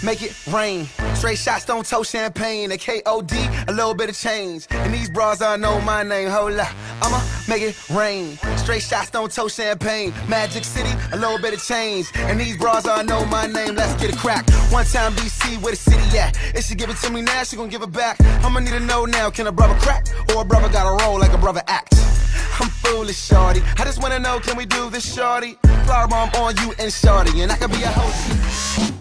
make it rain. Straight shots, don't toast champagne. A K.O.D., a little bit of change. And these bras, I know my name. Hold up, I'ma make it rain. Straight shots, don't toast champagne. Magic City, a little bit of change. And these bras, I know my name. Let's get it cracked. One time BC, where the city at? If she give it to me now, she gon' give it back. I'ma need to know now, can a brother crack? Or a brother gotta roll like a brother act? I'm foolish, shorty. I just wanna know, can we do this, shorty? Flower bomb on you and shorty, and I can be a host.